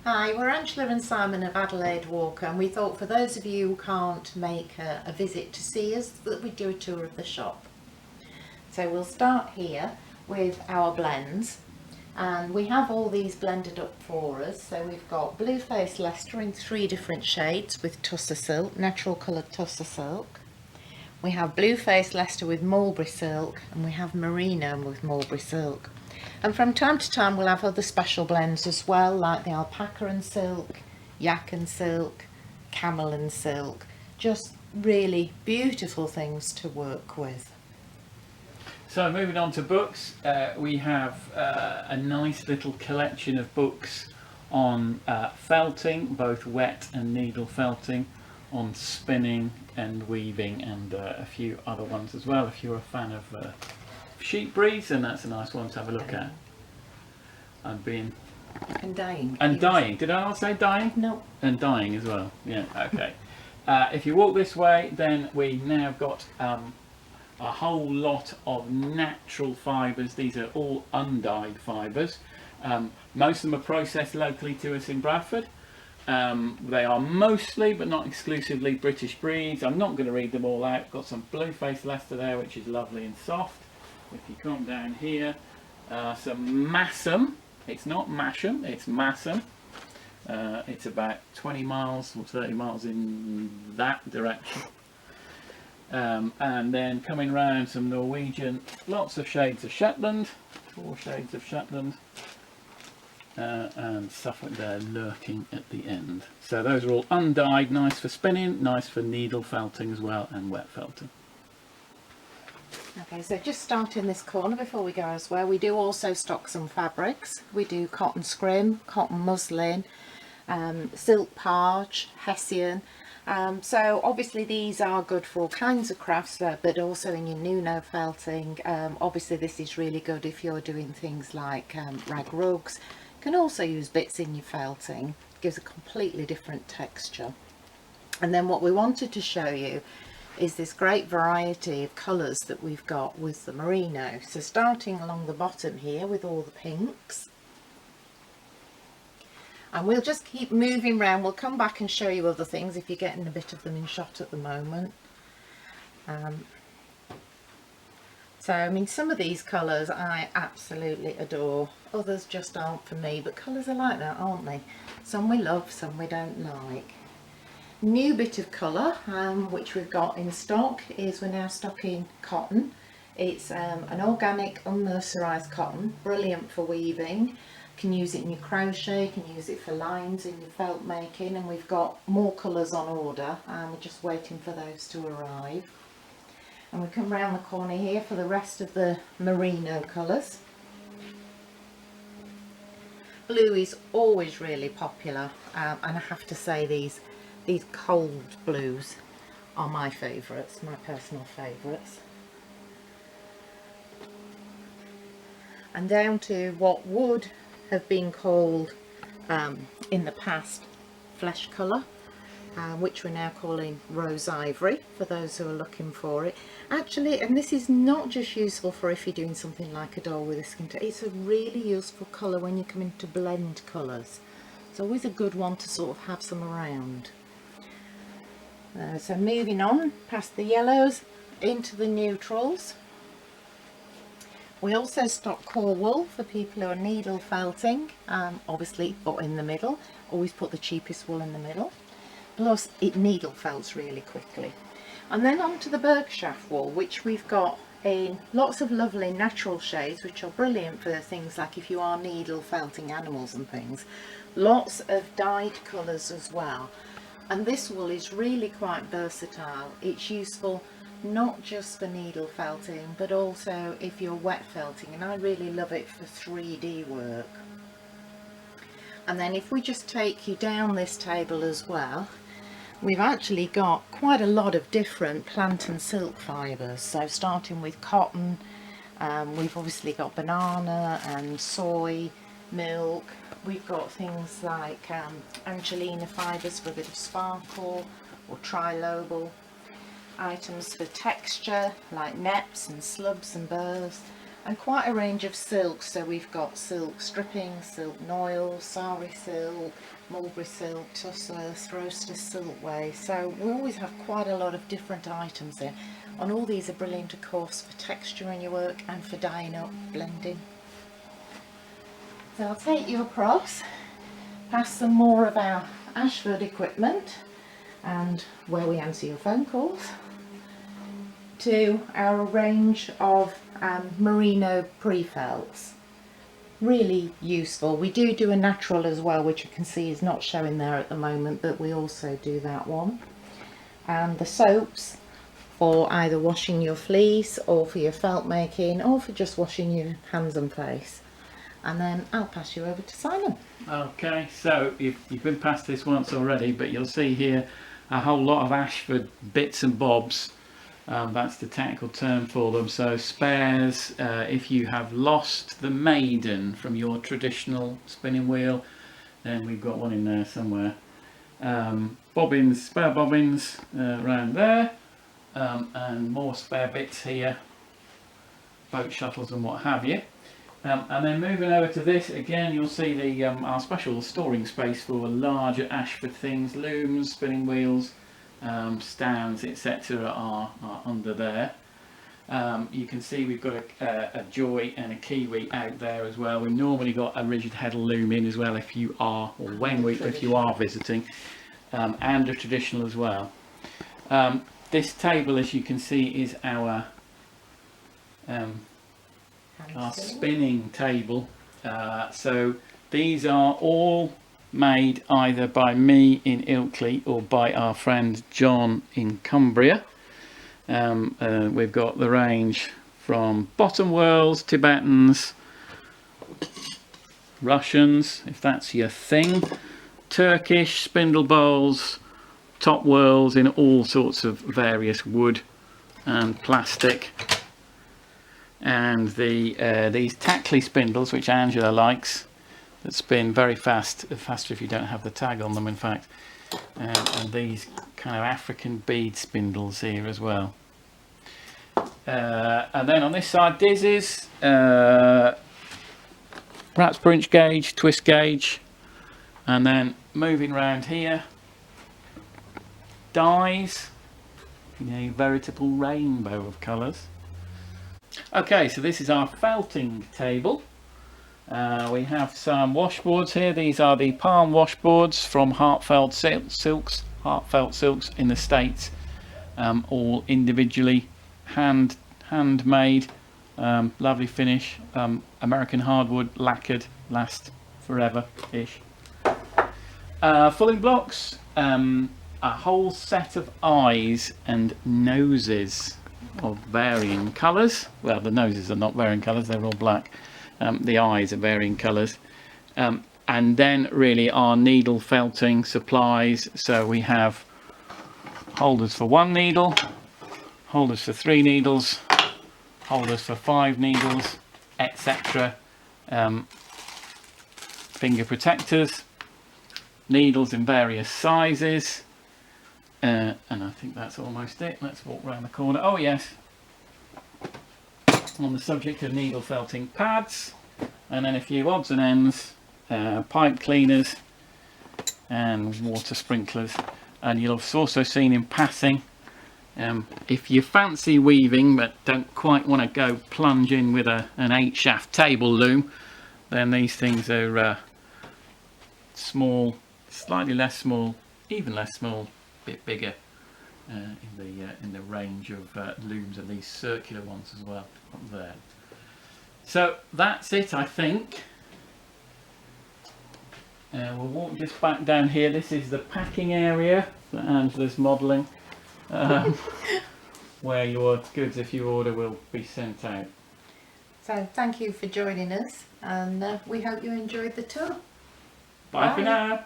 Hi, we're Angela and Simon of Adelaide Walker, and we thought for those of you who can't make a visit to see us that we'd do a tour of the shop. So we'll start here with our blends, and we have all these blended up for us. So we've got Blueface Leicester in 3 different shades with Tussar silk, natural coloured Tussar silk. We have Blueface Leicester with Mulberry silk, and we have Merino with Mulberry silk. And from time to time we'll have other special blends as well, like the alpaca and silk, yak and silk, camel and silk. Just really beautiful things to work with. So moving on to books, we have a nice little collection of books on felting, both wet and needle felting, on spinning and weaving, and a few other ones as well. If you're a fan of sheep breeds, then that's a nice one to have a look at. And being And dyeing. and dyeing. Did I not say dyeing? No. And dyeing as well. Yeah. Okay. If you walk this way, then we now got a whole lot of natural fibres. These are all undyed fibres. Most of them are processed locally to us in Bradford. They are mostly, but not exclusively, British breeds. I'm not going to read them all out. Got some Blueface Leicester there, which is lovely and soft. If you come down here, some Massam. It's not Masham, it's Massam. It's about 20 miles or 30 miles in that direction. And then coming round, some Norwegian, lots of shades of Shetland, 4 shades of Shetland, and Suffolk there lurking at the end. So those are all undyed, nice for spinning, nice for needle felting as well, and wet felting. Okay, so just starting this corner before we go elsewhere, we do also stock some fabrics. We do cotton scrim, cotton muslin, silk parch, hessian. So obviously these are good for all kinds of crafts, but also in your Nuno felting. Obviously this is really good if you're doing things like rag rugs. You can also use bits in your felting. It gives a completely different texture. And then what we wanted to show you is this great variety of colours that we've got with the merino. So starting along the bottom here with all the pinks, and we'll just keep moving around. We'll come back and show you other things if you're getting a bit of them in shot at the moment. So I mean, some of these colours I absolutely adore, others just aren't for me, but colours are like that, aren't they? Some we love, some we don't like. New bit of colour which we've got in stock is we're now stocking cotton. It's an organic unmercerised cotton, brilliant for weaving. Can use it in your crochet, can use it for lines in your felt making, and we've got more colours on order and we're just waiting for those to arrive. And we come round the corner here for the rest of the merino colours. Blue is always really popular, and I have to say these cold blues are my favourites, my personal favourites. And down to what would have been called in the past flesh colour, which we're now calling rose ivory for those who are looking for it. Actually, and this is not just useful for if you're doing something like a doll with a skin tone, it's a really useful colour when you come into blend colours. It's always a good one to sort of have some around. So moving on past the yellows into the neutrals. We also stock core wool for people who are needle felting, obviously, but in the middle. Always put the cheapest wool in the middle. Plus it needle felts really quickly. And then on to the Berkshire wool, which we've got in lots of lovely natural shades, which are brilliant for things like if you are needle felting animals and things. Lots of dyed colours as well. And this wool is really quite versatile. It's useful not just for needle felting, but also if you're wet felting, and I really love it for 3D work. And then if we just take you down this table as well, we've actually got quite a lot of different plant and silk fibres. So starting with cotton, we've obviously got banana and soy, milk. We've got things like Angelina fibres for a bit of sparkle, or trilobal. Items for texture like neps and slubs and burrs, and quite a range of silks. So we've got silk stripping, silk noil, sari silk, mulberry silk, tussar, throaster silk way. So we always have quite a lot of different items here, and all these are brilliant of course for texture in your work and for dyeing up, blending. So I'll take you across past some more of our Ashford equipment and where we answer your phone calls, to our range of merino pre-felts. Really useful. We do a natural as well, which you can see is not showing there at the moment, but we also do that one. And the soaps for either washing your fleece or for your felt making or for just washing your hands and face. And then I'll pass you over to Simon. Okay, so you've been past this once already, but you'll see here a whole lot of Ashford bits and bobs. That's the technical term for them. So spares, if you have lost the maiden from your traditional spinning wheel, then we've got one in there somewhere. Bobbins, spare bobbins around there, and more spare bits here, boat shuttles and what have you. And then moving over to this, again you'll see the our special storing space for larger Ashford things, looms, spinning wheels, stands, etc. are under there. You can see we've got a Joy and a Kiwi out there as well. We've normally got a rigid heddle loom in as well if you are, or if you are visiting, and a traditional as well. This table, as you can see, is our spinning table. So these are all made either by me in Ilkley or by our friend John in Cumbria. We've got the range from bottom whirls, Tibetans, Russians, if that's your thing, Turkish spindle bowls, top whirls in all sorts of various wood and plastic, and these Tackley spindles, which Angela likes, that spin very fast, faster if you don't have the tag on them in fact, and these kind of African bead spindles here as well. And then on this side, dizzes, wraps per inch gauge, twist gauge, and then moving round here, dyes, a veritable rainbow of colours. Okay, so this is our felting table. We have some washboards here. These are the palm washboards from Heartfelt Silks in the States, all individually handmade, lovely finish, American hardwood, lacquered, last forever-ish. Fulling blocks, a whole set of eyes and noses of varying colours. Well, the noses are not varying colours, they're all black. The eyes are varying colours. And then really our needle felting supplies. So we have holders for 1 needle, holders for 3 needles, holders for 5 needles, etc. Finger protectors, needles in various sizes, and I think that's almost it. Let's walk around the corner. Oh yes, on the subject of needle felting, pads, and then a few odds and ends, pipe cleaners and water sprinklers. And you'll have also seen in passing, if you fancy weaving but don't quite want to go plunge in with an 8-shaft table loom, then these things are small, slightly less small, even less small, bit bigger in the range of looms, and these circular ones as well up there. So that's it, I think. We'll walk just back down here. This is the packing area that Angela's modelling, where your goods, if you order, will be sent out. So thank you for joining us, and we hope you enjoyed the tour. Bye for now.